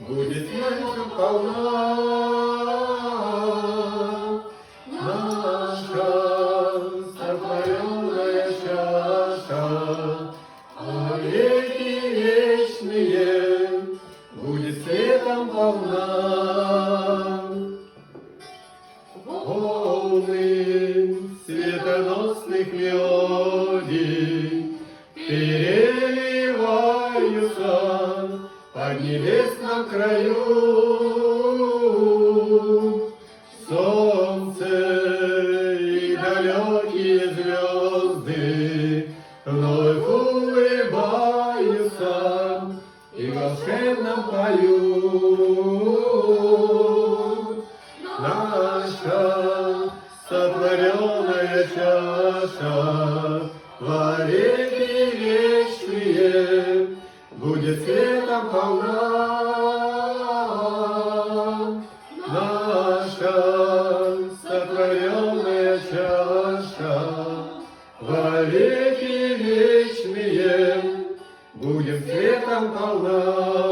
будет светом полна. Наша сотворенная чаша, а веки вечные будет светом полна. Волны светоносных мелодий переливаются под небесном краю. Солнце и далекие звезды вновь улыбаются и волшебно поют. Наша сотворенная чаша во веки вечные будет светом полна. Наша сотворенная чаша во веки вечные будет светом полна.